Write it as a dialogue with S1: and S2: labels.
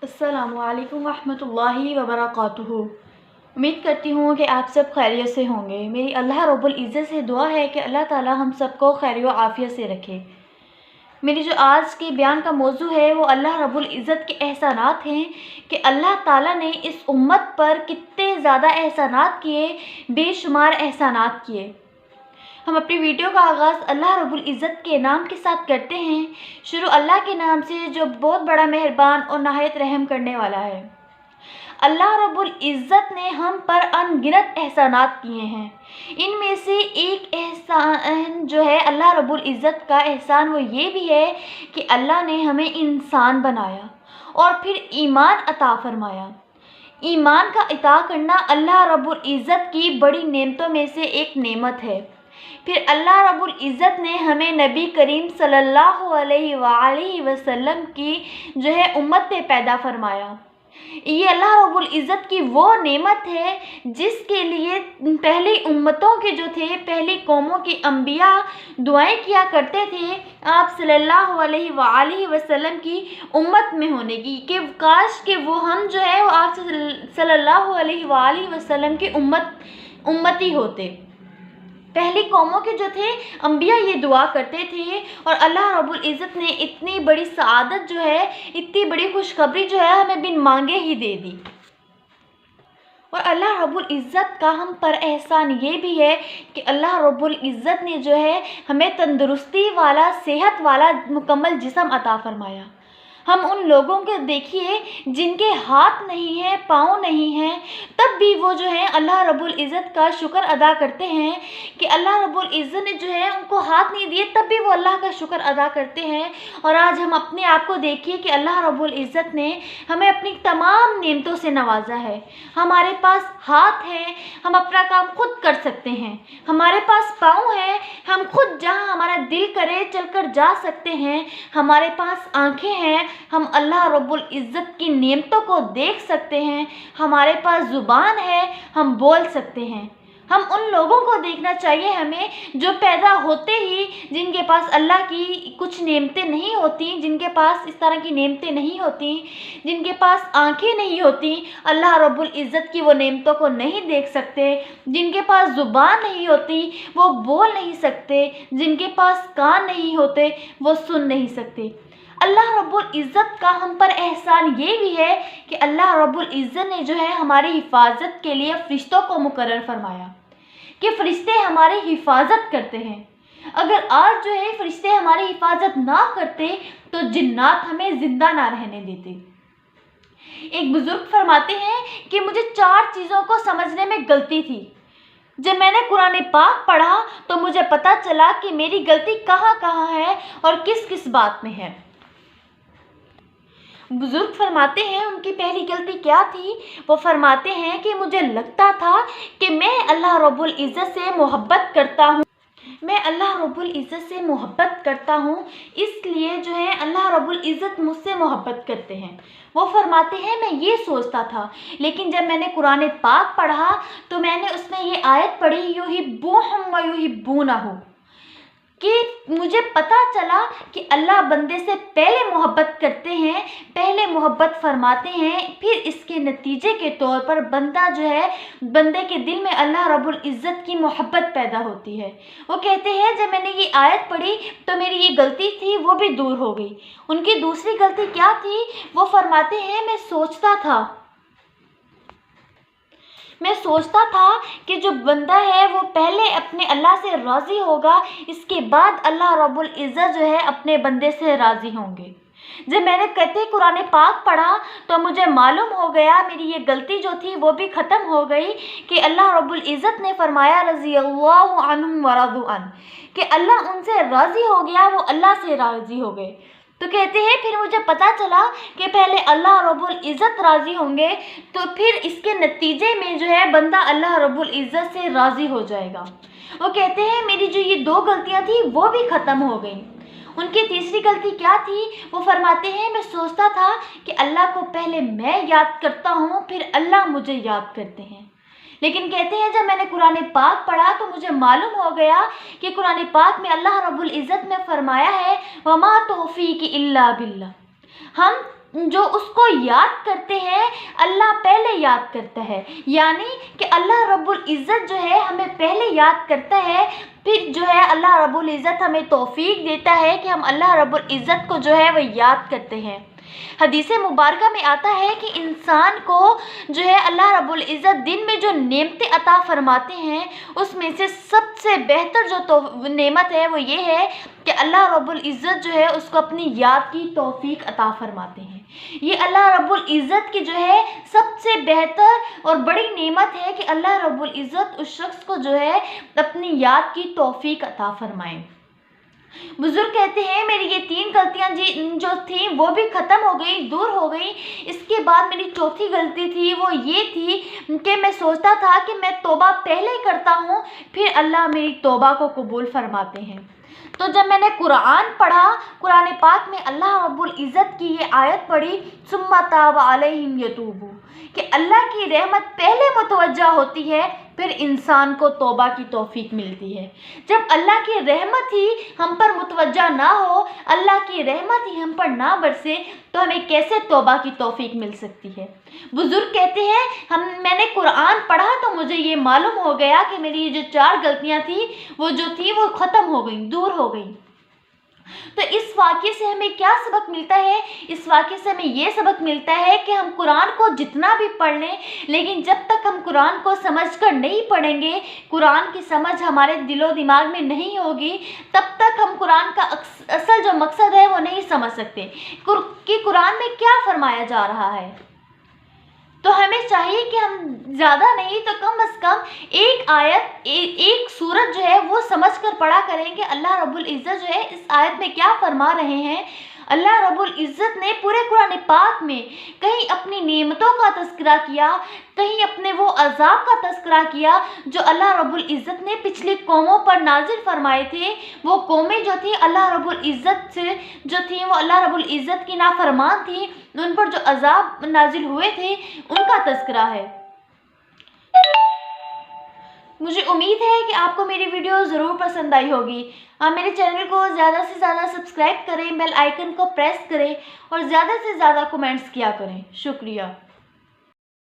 S1: अस्सलामु अलैकुम रहमतुल्लाहि व बरकातुहू। उम्मीद करती हूँ कि आप सब खैरियत से होंगे। मेरी अल्लाह रब्बुल इज़्ज़त से दुआ है कि अल्लाह ताला हम सबको खैर व आफ़ियत से रखे। मेरी जो आज के बयान का मौजू है वो अल्लाह रब्बुल इज़्ज़त के एहसानात हैं कि अल्लाह ताला ने इस उम्मत पर कितने ज़्यादा एहसानात किए, बेशुमार एहसानात किए। हम अपनी वीडियो का आगाज़ अल्लाह रब्बुल इज़्ज़त के नाम के साथ करते हैं। शुरू अल्लाह के नाम से जो बहुत बड़ा मेहरबान और नहायत रहम करने वाला है। अल्लाह रब्बुल इज़्ज़त ने हम पर अनगिनत एहसानात किए हैं। इनमें से एक एहसान जो है अल्लाह रब्बुल इज़्ज़त का एहसान वो ये भी है कि अल्लाह ने हमें इंसान बनाया और फिर ईमान अता फरमाया। ईमान का अता करना अल्लाह रब्बुल इज़्ज़त की बड़ी नेमतों में से एक नेमत है। फिर अल्लाह रब्बुल इज़्ज़त ने हमें नबी करीम सल्लल्लाहु अलैहि वसल्लम की जो है उम्मत पे पैदा फरमाया। ये अल्लाह रब्बुल इज़्ज़त की वो नेमत है जिसके लिए पहली उम्मतों के जो थे, पहली कौमों के अंबिया दुआएं किया करते थे आप सल्लल्लाहु अलैहि वसल्लम की उम्मत में होने की, कि काश कि वो हम जो है वो आप सल्लल्लाहु अलैहि वसल्लम की उम्मती होते। पहली कौमों के जो थे अंबिया ये दुआ करते थे और अल्लाह रब्बुल इज़्ज़त ने इतनी बड़ी सआदत जो है, इतनी बड़ी खुशखबरी जो है हमें बिन मांगे ही दे दी। और अल्लाह रब्बुल इज़्ज़त का हम पर एहसान ये भी है कि अल्लाह रब्बुल इज़्ज़त ने जो है हमें तंदुरुस्ती वाला, सेहत वाला मुकम्मल जिस्म अता फरमाया। हम उन लोगों को देखिए जिनके हाथ नहीं हैं, पाँव नहीं हैं, तब भी वो जो है अल्लाह रब्बुल इज़्ज़त का शुक्र अदा करते हैं कि अल्लाह रब्बुल इज़्ज़त ने जो है उनको हाथ नहीं दिए, तब भी वो अल्लाह का शुक्र अदा करते हैं। और आज हम अपने आप को देखिए कि अल्लाह रब्बुल इज़्ज़त ने हमें अपनी तमाम नेमतों से नवाजा है। हमारे पास हाथ है, हम अपना काम खुद कर सकते हैं। हमारे पास पाँव है, हम खुद जहाँ हमारा दिल करे चलकर जा सकते हैं। हमारे पास आँखें हैं, हम अल्लाह रब्बुल इज़्ज़त की नेमतों को देख सकते हैं। हमारे पास ज़ुबान है, हम बोल सकते हैं। हम उन लोगों को देखना चाहिए हमें जो पैदा होते ही, जिनके पास अल्लाह की कुछ नेमतें नहीं होती, जिनके पास इस तरह की नेमतें नहीं होती, जिनके पास आंखें नहीं होती, अल्लाह रब्बुल इज़्ज़त की वो नेमतों को नहीं देख सकते, जिनके पास ज़ुबान नहीं होती वो बोल नहीं सकते, जिनके पास कान नहीं होते वो सुन नहीं सकते। अल्लाह रब्बुल इज़्ज़त का हम पर एहसान ये भी है कि अल्लाह रब्बुल इज़्ज़त ने जो है हमारी हिफाजत के लिए फ़रिश्तों को मुकर्रर फरमाया कि फ़रिश्ते हमारी हिफाजत करते हैं। अगर आज जो है फ़रिश्ते हमारी हिफाजत ना करते तो जिन्नात हमें ज़िंदा ना रहने देते। एक बुज़ुर्ग फरमाते हैं कि मुझे 4 चीज़ों को समझने में गलती थी। जब मैंने कुरान पाक पढ़ा तो मुझे पता चला कि मेरी गलती कहाँ कहाँ है और किस किस बात में है। बुजुर्ग फरमाते हैं उनकी पहली गलती क्या थी। वो फरमाते हैं कि मुझे लगता था कि मैं अल्लाह रब्बुल इज़्ज़त से मोहब्बत करता हूँ, मैं अल्लाह रब्बुल इज़्ज़त से मोहब्बत करता हूँ, इसलिए जो है अल्लाह रब्बुल इज़्ज़त मुझसे मोहब्बत करते हैं। वो फरमाते हैं मैं ये सोचता था, लेकिन जब मैंने कुरान पाक पढ़ा तो मैंने उसमें ये आयत पढ़ी, युहिब्बुहुम व युहिब्बूनहु, कि मुझे पता चला कि अल्लाह बंदे से पहले मोहब्बत करते हैं, पहले मोहब्बत फरमाते हैं, फिर इसके नतीजे के तौर पर बंदा जो है, बंदे के दिल में अल्लाह रब्बुल इज़्ज़त की मोहब्बत पैदा होती है। वो कहते हैं जब मैंने ये आयत पढ़ी तो मेरी ये गलती थी वो भी दूर हो गई। उनकी दूसरी गलती क्या थी। वो फरमाते हैं मैं सोचता था कि जो बंदा है वो पहले अपने अल्लाह से राज़ी होगा, इसके बाद अल्लाह रब्बुल इज़्ज़त जो है अपने बंदे से राज़ी होंगे। जब मैंने कहते कुरान पाक पढ़ा तो मुझे मालूम हो गया, मेरी ये गलती जो थी वो भी ख़त्म हो गई कि अल्लाह रब्बुल इज़्ज़त ने फरमाया रज़ियल्लाहु अन्हुम व रज़ू अन, कि अल्लाह उनसे राज़ी हो गया, वो अल्लाह से राज़ी हो गए। तो कहते हैं फिर मुझे पता चला कि पहले अल्लाह रब्बुल इज़्ज़त राज़ी होंगे तो फिर इसके नतीजे में जो है बंदा अल्लाह रब्बुल इज़्ज़त से राज़ी हो जाएगा। वो कहते हैं मेरी जो ये 2 गलतियां थी वो भी ख़त्म हो गई। उनकी तीसरी गलती क्या थी। वो फरमाते हैं मैं सोचता था कि अल्लाह को पहले मैं याद करता हूँ, फिर अल्लाह मुझे याद करते हैं। लेकिन कहते हैं जब मैंने कुरान पाक पढ़ा तो मुझे मालूम हो गया कि कुरान पाक में अल्लाह रब्बुल इज़्ज़त ने फरमाया है वमा तौफीक इल्ला बिल्लाह, हम جو اس کو یاد کرتے ہیں اللہ پہلے یاد کرتا ہے، یعنی کہ اللہ رب العزت جو ہے ہمیں پہلے یاد کرتا ہے، پھر جو ہے اللہ رب العزت ہمیں توفیق دیتا ہے کہ ہم اللہ رب العزت کو جو ہے وہ یاد کرتے ہیں۔ حدیث مبارکہ میں آتا ہے کہ انسان کو جو ہے اللہ رب العزت دن میں جو نعمتیں عطا فرماتے ہیں اس میں سے سب سے بہتر جو نعمت ہے وہ یہ ہے کہ اللہ رب العزت جو ہے اس کو اپنی یاد کی توفیق عطا فرماتے ہیں۔ یہ اللہ رب العزت کی جو ہے سب سے بہتر اور بڑی نعمت ہے کہ اللہ رب العزت اس شخص کو جو ہے اپنی یاد کی توفیق عطا فرمائیں۔ بزرگ کہتے ہیں میری یہ 3 غلطیاں جو تھیں وہ بھی ختم ہو گئی، دور ہو گئی۔ اس کے بعد میری چوتھی غلطی تھی وہ یہ تھی کہ میں سوچتا تھا کہ میں توبہ پہلے کرتا ہوں پھر اللہ میری توبہ کو قبول فرماتے ہیں۔ تو جب میں نے قرآن پڑھا، قرآن پاک میں اللہ رب العزت کی یہ آیت پڑھی ثم تاب علیہم یتوبوا، کہ اللہ کی رحمت پہلے متوجہ ہوتی ہے پھر انسان کو توبہ کی توفیق ملتی ہے۔ جب اللہ کی رحمت ہی ہم پر متوجہ نہ ہو، اللہ کی رحمت ہی ہم پر نہ برسے تو ہمیں کیسے توبہ کی توفیق مل سکتی ہے؟ بزرگ کہتے ہیں میں نے قرآن پڑھا تو مجھے یہ معلوم ہو گیا کہ میری یہ جو 4 غلطیاں تھیں وہ ختم ہو گئیں، دور ہو گئیں۔ تو اس واقعے سے ہمیں کیا سبق ملتا ہے؟ اس واقعے سے ہمیں یہ سبق ملتا ہے کہ ہم قرآن کو جتنا بھی پڑھ لیں لیکن جب تک ہم قرآن کو سمجھ کر نہیں پڑھیں گے، قرآن کی سمجھ ہمارے دل و دماغ میں نہیں ہوگی، تب تک ہم قرآن کا اصل جو مقصد ہے وہ نہیں سمجھ سکتے کہ قرآن میں کیا فرمایا جا رہا ہے۔ تو ہمیں چاہیے کہ ہم زیادہ نہیں تو کم از کم ایک آیت ایک سورت جو ہے وہ سمجھ کر پڑھا کریں کہ اللہ رب العزت جو ہے اس آیت میں کیا فرما رہے ہیں۔ اللہ رب العزت نے پورے قرآن پاک میں کہیں اپنی نعمتوں کا تذکرہ کیا، کہیں اپنے وہ عذاب کا تذکرہ کیا جو اللہ رب العزت نے پچھلی قوموں پر نازل فرمائے تھے۔ وہ قومیں جو تھیں اللہ رب العزت سے جو تھیں وہ اللہ رب العزت کی نافرمان تھیں، ان پر جو عذاب نازل ہوئے تھے ان کا تذکرہ ہے۔ مجھے امید ہے کہ آپ کو میری ویڈیو ضرور پسند آئی ہوگی۔ آپ میرے چینل کو زیادہ سے زیادہ سبسکرائب کریں، بیل آئیکن کو پریس کریں اور زیادہ سے زیادہ کمنٹس کیا کریں۔ شکریہ۔